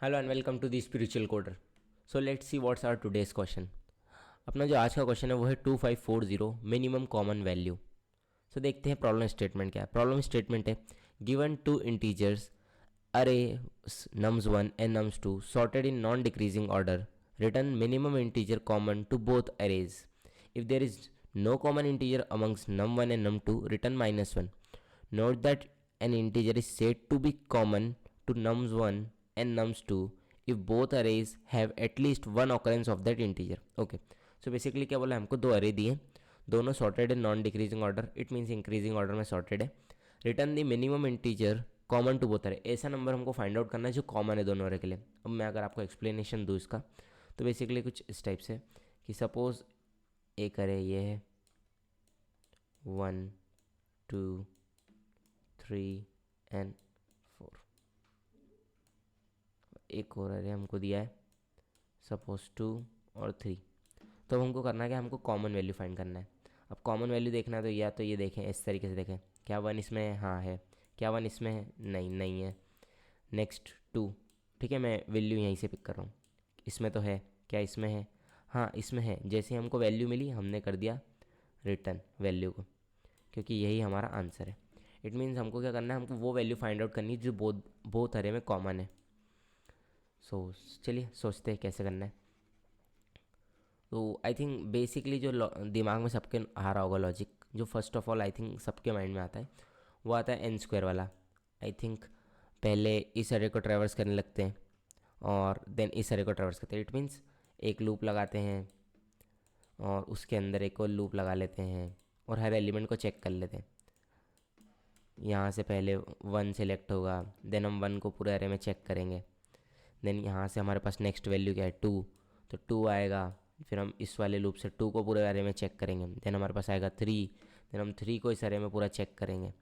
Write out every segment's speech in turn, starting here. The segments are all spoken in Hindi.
Hello and welcome to the Spiritual Coder. So let's see what's are today's question. अपना जो आज का क्वेश्चन है वो है 2540 मिनिमम कॉमन वैल्यू। सो देखते हैं प्रॉब्लम स्टेटमेंट क्या है। प्रॉब्लम स्टेटमेंट है गिवन टू इंटीजर्स अरे nums1 and nums2 sorted in non decreasing order, return minimum integer common to both arrays. If there is no common integer amongst num1 and num2, return -1. Note that an integer is said to be common to nums1 and nums2 if both arrays have at least one occurrence of that integer. Okay, so basically क्या बोला, हमको दो अरे दिए, दोनों सॉर्टेड है non decreasing order, it means increasing order में सॉर्टेड है। Return the minimum integer common to both array, ऐसा नंबर हमको फाइंड आउट करना है जो कॉमन है दोनों अरे के लिए। अब मैं अगर आपको एक्सप्लेनेशन दूँ इसका, तो बेसिकली कुछ इस टाइप से कि सपोज एक अरे ये है 1 2 3 एंड 4, एक और अरे हमको दिया है सपोज 2 और 3। तो हमको करना है कि हमको कॉमन वैल्यू फाइंड करना है। अब कॉमन वैल्यू देखना है तो या तो ये देखें, इस तरीके से देखें, क्या 1 इसमें है? हाँ है। क्या 1 इसमें है? नहीं, नहीं है। नेक्स्ट 2, ठीक है, मैं वैल्यू यहीं से पिक कर रहा हूँ। इसमें तो है, क्या इसमें है? हाँ इसमें है। जैसे हमको वैल्यू मिली हमने कर दिया रिटर्न वैल्यू को, क्योंकि यही हमारा आंसर है। इट मीन्स हमको क्या करना है, हमको वो वैल्यू फाइंड आउट करनी है जो बोथ अरे में कॉमन है। चलिए सोचते हैं कैसे करना है। तो आई थिंक बेसिकली जो दिमाग में सबके आ रहा होगा लॉजिक, जो first of all I think सबके माइंड में आता है, वो आता है n² वाला। आई थिंक पहले इस अरे को ट्रैवर्स करने लगते हैं और देन इस अरे को ट्रैवर्स करते हैं। इट मीन्स एक लूप लगाते हैं और उसके अंदर एक और लूप लगा लेते हैं और हर एलिमेंट को चेक कर लेते हैं। यहाँ से पहले 1 सेलेक्ट होगा, देन हम 1 को पूरे अरे में चेक करेंगे। देन यहाँ से हमारे पास नेक्स्ट वैल्यू क्या है 2, तो 2 आएगा। फिर हम इस वाले लूप से 2 को पूरे अरे में चेक करेंगे। देन हमारे पास आएगा 3, देन हम 3 को इस अरे में पूरा चेक करेंगे।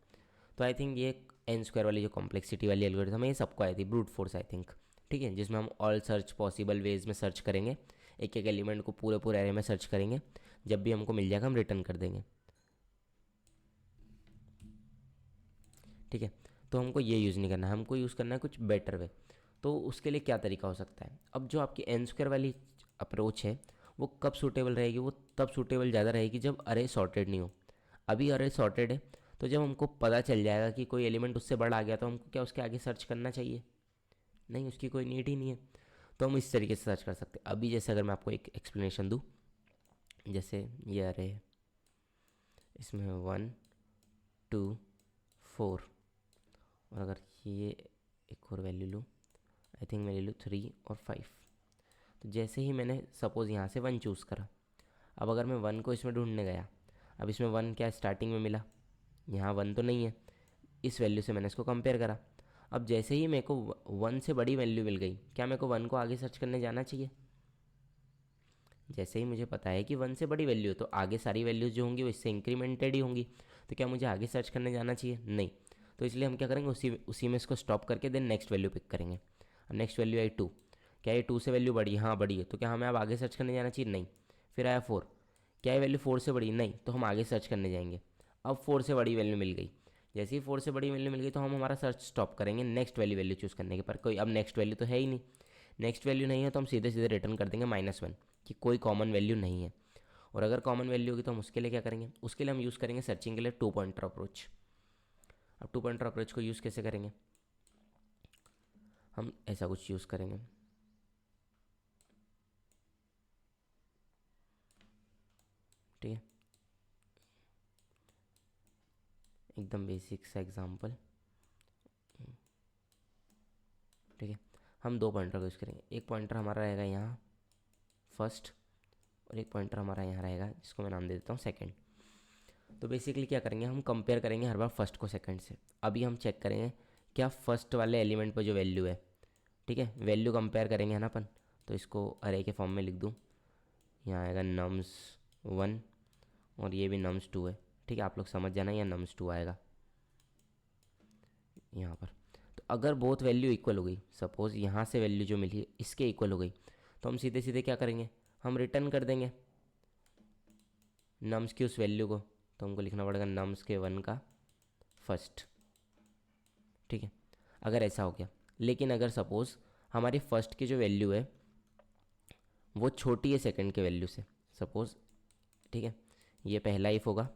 तो आई थिंक ये n² वाली जो कॉम्प्लेक्सिटी वाली एल्गोरिथम है ये सबको आई थी, ब्रूट फोर्स आई थिंक, ठीक है, जिसमें हम ऑल सर्च पॉसिबल वेज में सर्च करेंगे, एक एक एलिमेंट को पूरे पूरे अरे में सर्च करेंगे। जब भी हमको मिल जाएगा हम रिटर्न कर देंगे, ठीक है। तो हमको ये यूज़ नहीं करना है, हमको यूज़ करना है कुछ बेटर वे। तो उसके लिए क्या तरीका हो सकता है? अब जो आपकी n² वाली अप्रोच है वो कब सूटेबल रहेगी? वो तब सूटेबल ज़्यादा रहेगी जब अरे सॉर्टेड नहीं हो। अभी अरे सॉर्टेड है, तो जब हमको पता चल जाएगा कि कोई एलिमेंट उससे बड़ा आ गया तो हमको क्या उसके आगे सर्च करना चाहिए? नहीं, उसकी कोई नीड ही नहीं है। तो हम इस तरीके से सर्च कर सकते हैं। अभी जैसे अगर मैं आपको एक एक्सप्लेनेशन दूँ, जैसे ये अरे है, इसमें 1 2 4, और अगर ये एक और वैल्यू लूँ, आई थिंक मैं ले लूँ 3 और 5। तो जैसे ही मैंने सपोज़ यहाँ से 1 चूज़ करा, अब अगर मैं 1 को इसमें ढूंढने गया, अब इसमें 1 क्या स्टार्टिंग में मिला, यहाँ 1 तो नहीं है। इस वैल्यू से मैंने इसको कंपेयर करा। अब जैसे ही मेरे को 1 से बड़ी वैल्यू मिल गई, क्या मेरे को 1 को आगे सर्च करने जाना चाहिए? जैसे ही मुझे पता है कि 1 से बड़ी वैल्यू है तो आगे सारी वैल्यूज़ जो होंगी वो इससे इंक्रीमेंटेड ही होंगी, तो क्या मुझे आगे सर्च करने जाना चाहिए? नहीं। तो इसलिए हम क्या करेंगे, उसी में इसको स्टॉप करके देन नेक्स्ट वैल्यू पिक करेंगे। अब नेक्स्ट वैल्यू आई 2, क्या ये 2 से वैल्यू बड़ी? हाँ बड़ी है। तो क्या हमें अब आगे सर्च करने जाना चाहिए? नहीं। फिर आया 4, क्या ये वैल्यू 4 से बड़ी? नहीं। तो हम आगे सर्च करने जाएंगे। अब 4 से बड़ी वैल्यू मिल गई। जैसे ही 4 से बड़ी वैल्यू मिल गई तो हम हमारा सर्च स्टॉप करेंगे नेक्स्ट वैल्यू चूज़ करने के पर। कोई अब नेक्स्ट वैल्यू तो है ही नहीं। नेक्स्ट वैल्यू नहीं है तो हम सीधे सीधे रिटर्न कर देंगे -1 कि कोई कॉमन वैल्यू नहीं है। और अगर कॉमन वैल्यू होगी तो हम उसके लिए क्या करेंगे? उसके लिए हम यूज़ करेंगे सर्चिंग के लिए 2 पॉइंटर अप्रोच। अब 2 पॉइंटर अप्रोच को यूज़ कैसे करेंगे? हम ऐसा कुछ यूज़ करेंगे, ठीक है, एकदम बेसिक सा एग्जांपल, ठीक है। हम 2 पॉइंटर का यूज़ करेंगे। एक पॉइंटर हमारा रहेगा यहाँ फर्स्ट, और एक पॉइंटर हमारा यहाँ रहेगा जिसको मैं नाम दे देता हूँ सेकंड। तो बेसिकली क्या करेंगे, हम कंपेयर करेंगे हर बार फर्स्ट को सेकंड से। अभी हम चेक करेंगे क्या फर्स्ट वाले एलिमेंट पर जो वैल्यू है, ठीक है, वैल्यू कंपेयर करेंगे है ना अपन। तो इसको अरे के फॉर्म में लिख दूँ, यहाँ आएगा nums1 और ये भी nums2 है, ठीक है। आप लोग समझ जाना, यहाँ nums2 आएगा यहाँ पर। तो अगर बोथ वैल्यू इक्वल हो गई, सपोज़ यहाँ से वैल्यू जो मिली इसके इक्वल हो गई, तो हम सीधे सीधे क्या करेंगे, हम रिटर्न कर देंगे नम्स की उस वैल्यू को। तो हमको लिखना पड़ेगा नम्स के 1 का फर्स्ट, ठीक है, अगर ऐसा हो गया। लेकिन अगर सपोज़ हमारी फर्स्ट की जो वैल्यू है वो छोटी है सेकंड के वैल्यू से, सपोज, ठीक है। ये पहला इफ होगा।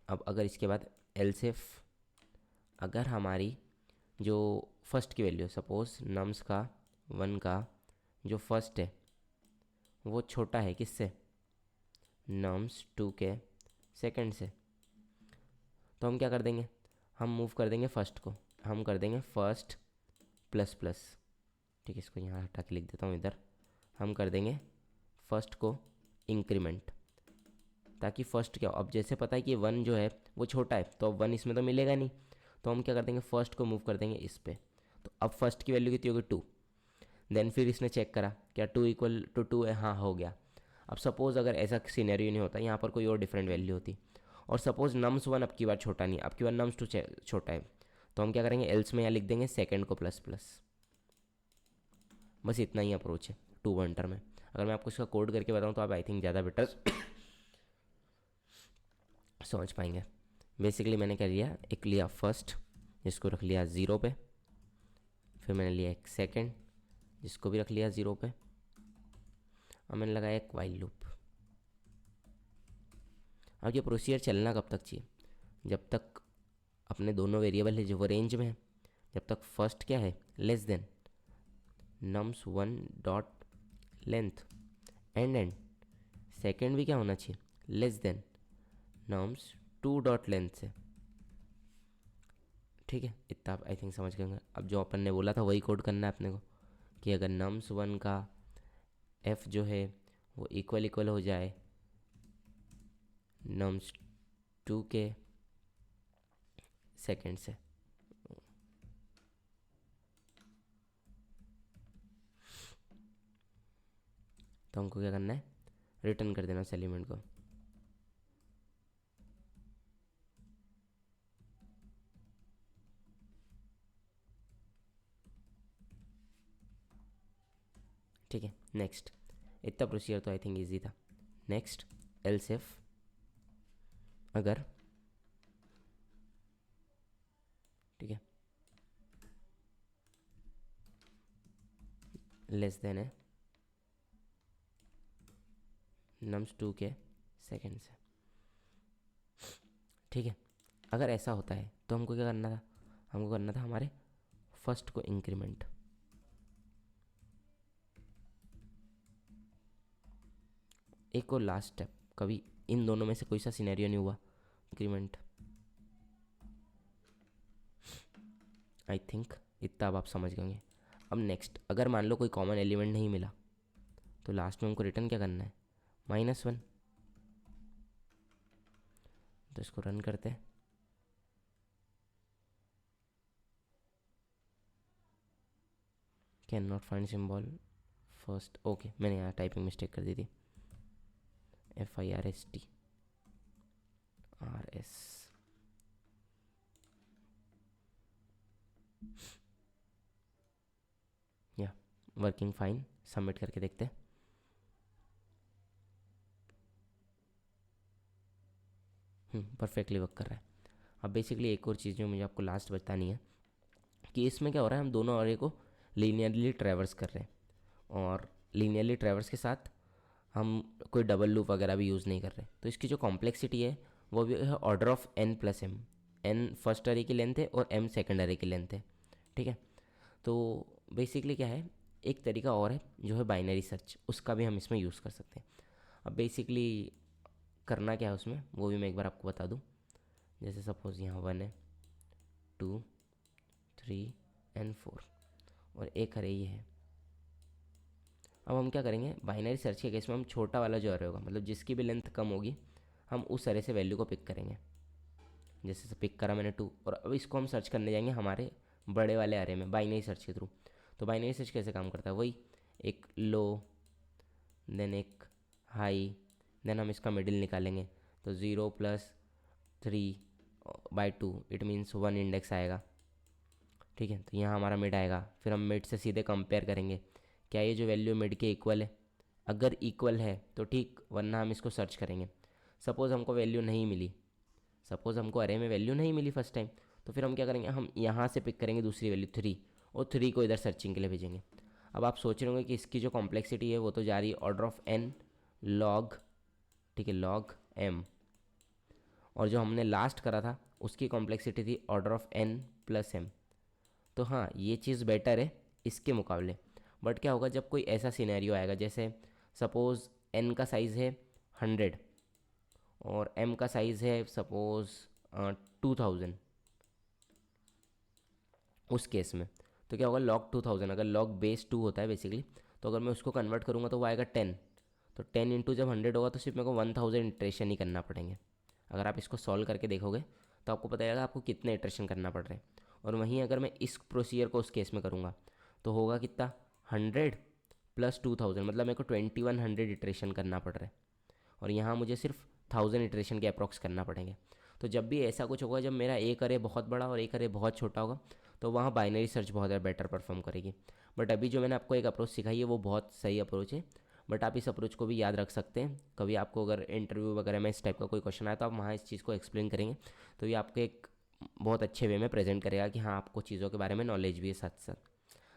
अब अगर इसके बाद एल्स इफ, अगर हमारी जो फर्स्ट की वैल्यू, सपोज नम्स का 1 का जो फर्स्ट है वो छोटा है किससे, नम्स 2 के सेकंड से, तो हम क्या कर देंगे, हम मूव कर देंगे फर्स्ट को, हम कर देंगे फर्स्ट प्लस प्लस, ठीक है। इसको यहाँ हटा के लिख देता हूँ इधर, हम कर देंगे फर्स्ट को इंक्रीमेंट, ताकि फर्स्ट क्या हो, अब जैसे पता है कि 1 जो है वो छोटा है तो अब 1 इसमें तो मिलेगा नहीं, तो हम क्या कर देंगे, फर्स्ट को मूव कर देंगे इस पे। तो अब फर्स्ट की वैल्यू कितनी होगी 2, देन फिर इसने चेक करा क्या 2 इक्वल टू 2 है, हाँ हो गया। अब सपोज़ अगर ऐसा सीनेरियो नहीं होता, यहाँ पर कोई और डिफरेंट वैल्यू होती, और सपोज़ नम्स 1 अब की बार छोटा नहीं, अब की बार नम्स 2 छोटा है, तो हम क्या करेंगे, एल्स में यहाँ लिख देंगे सेकेंड को प्लस प्लस। बस इतना ही अप्रोच है टू पॉइंटर में। अगर मैं आपको इसका कोड करके बताऊँ तो आप आई थिंक ज़्यादा बेटर समझ पाएंगे। बेसिकली मैंने क्या लिया, एक लिया फर्स्ट जिसको रख लिया 0 पे, फिर मैंने लिया एक सेकंड जिसको भी रख लिया 0 पे, और मैंने लगाया एक वाइल लूप। अब ये प्रोसीजर चलना कब तक चाहिए, जब तक अपने दोनों वेरिएबल है जो वो रेंज में है, जब तक फर्स्ट क्या है, less than nums 1 dot length and second भी क्या होना चाहिए, less than nums 2 dot length से, ठीक है। इतना आप आई थिंक समझ गए होंगे। अब जो अपन ने बोला था वही कोड करना है अपने को, कि अगर नम्स 1 का एफ जो है वो इक्वल इक्वल हो जाए नम्स 2 के सेकेंड से, तो हमको क्या करना है, रिटर्न कर देना उस एलिमेंट को। ठीक है, नेक्स्ट। इतना प्रोसीजर तो आई थिंक ईजी था। नेक्स्ट एल्स इफ, अगर, ठीक है, लेस देन है नम्स 2 के सेकेंड से, ठीक है। अगर ऐसा होता है तो हमको क्या करना था, हमको करना था हमारे फर्स्ट को इंक्रीमेंट, एक और लास्ट स्टेप, कभी इन दोनों में से कोई सा सिनेरियो नहीं हुआ, इंक्रीमेंट, आई थिंक इतना अब आप समझ गए होंगे। अब नेक्स्ट, अगर मान लो कोई कॉमन एलिमेंट नहीं मिला तो लास्ट में हमको रिटर्न क्या करना है, -1। तो इसको रन करते हैं, can not find symbol first, okay मैंने यहाँ टाइपिंग मिस्टेक कर दी थी, FIRST RS, या वर्किंग फाइन। सबमिट करके देखते हैं। परफेक्टली वर्क कर रहा है। अब बेसिकली एक और चीज़ जो मुझे आपको लास्ट बतानी है कि इसमें क्या हो रहा है, हम दोनों अरे को लीनियरली ट्रैवर्स कर रहे हैं, और लीनियरली ट्रैवर्स के साथ हम कोई डबल लूप वगैरह भी यूज़ नहीं कर रहे। तो इसकी जो कॉम्प्लेक्सिटी है वो भी है order of n+m, n first अरे की लेंथ है और m सेकेंड अरे की लेंथ है, ठीक है। तो बेसिकली क्या है, एक तरीका और है जो है बाइनरी सर्च, उसका भी हम इसमें यूज़ कर सकते हैं। अब बेसिकली करना क्या है उसमें वो भी मैं एक बार आपको बता दूं। जैसे सपोज़ यहाँ 1 है, 2, 3 एंड 4 और एक अरे ये है। अब हम क्या करेंगे, बाइनरी सर्च के केस में हम छोटा वाला जो अरे होगा, मतलब जिसकी भी लेंथ कम होगी, हम उस अरे से वैल्यू को पिक करेंगे। जैसे पिक करा मैंने 2, और अब इसको हम सर्च करने जाएंगे हमारे बड़े वाले अरे में बाइनरी सर्च के थ्रू। तो बाइनरी सर्च कैसे काम करता है, वही एक लो देन एक हाई, देन हम इसका मिडिल निकालेंगे। तो 0 + 3/2 इट मीन्स 1 इंडेक्स आएगा, ठीक है। तो यहाँ हमारा मिड आएगा, फिर हम मिड से सीधे कंपेयर करेंगे क्या ये जो वैल्यू मिड के इक्वल है, अगर इक्वल है तो ठीक, वरना हम इसको सर्च करेंगे। सपोज़ हमको वैल्यू नहीं मिली, सपोज़ हमको अरे में वैल्यू नहीं मिली फर्स्ट टाइम, तो फिर हम क्या करेंगे, हम यहाँ से पिक करेंगे दूसरी वैल्यू 3 और 3 को इधर सर्चिंग के लिए भेजेंगे। अब आप सोच रहे होंगे कि इसकी जो कॉम्प्लेक्सिटी है वो तो जा रही है ऑर्डर ऑफ n log, ठीक है, log m, और जो हमने लास्ट करा था उसकी कॉम्प्लेक्सिटी थी order of n plus m। तो हाँ, ये चीज़ बेटर है इसके मुकाबले। बट क्या होगा जब कोई ऐसा सिनेरियो आएगा, जैसे सपोज़ n का साइज़ है 100 और m का साइज़ है सपोज़ 2000, उस केस में तो क्या होगा, log 2000 अगर log बेस 2 होता है बेसिकली, तो अगर मैं उसको कन्वर्ट करूँगा तो वो आएगा 10। तो 10 इंटू जब 100 होगा तो सिर्फ मेरे को 1000 इटरेशन ही करना पड़ेंगे। अगर आप इसको सॉल्व करके देखोगे तो आपको पता चलेगा आपको कितने इटरेशन करना पड़ रहे हैं। और वहीं अगर मैं इस प्रोसीजर को उस केस में करूँगा तो होगा कितना, 100 प्लस 2000, मतलब मेरे को 2100 इटरेशन करना पड़ रहा है, और यहाँ मुझे सिर्फ 1000 इटरेशन के अप्रॉक्स करना पड़ेंगे। तो जब भी ऐसा कुछ होगा, जब मेरा एक अरे बहुत बड़ा और एक अरे बहुत छोटा होगा, तो वहाँ बाइनरी सर्च बहुत ज़्यादा बेटर परफॉर्म करेगी। बट अभी जो मैंने आपको एक अप्रोच सिखाई है वो बहुत सही अप्रोच है, बट आप इस अप्रोच को भी याद रख सकते हैं। कभी आपको अगर इंटरव्यू वगैरह में इस टाइप का कोई क्वेश्चन आया तो आप वहाँ इस चीज़ को एक्सप्लेन करेंगे, तो ये आपको एक बहुत अच्छे वे में प्रेजेंट करेगा कि हाँ, आपको चीज़ों के बारे में नॉलेज भी है साथ साथ।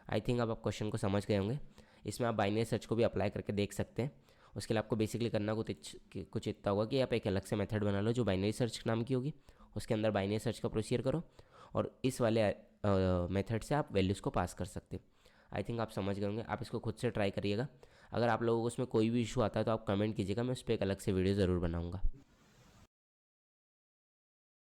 आई थिंक अब आप क्वेश्चन को समझ गए होंगे। इसमें आप बाइनरी सर्च को भी अप्लाई करके देख सकते हैं। उसके लिए आपको बेसिकली करना कुछ इतना होगा कि आप एक अलग से मेथड बना लो जो बाइनरी सर्च नाम की होगी, उसके अंदर बाइनरी सर्च का प्रोसीजर करो और इस वाले मेथड से आप वैल्यूज़ को पास कर सकते हैं। आई थिंक आप समझ गए होंगे। आप इसको खुद से ट्राई करिएगा। अगर आप लोगों को उसमें कोई भी इशू आता है तो आप कमेंट कीजिएगा, मैं उस पर एक अलग से वीडियो ज़रूर बनाऊँगा।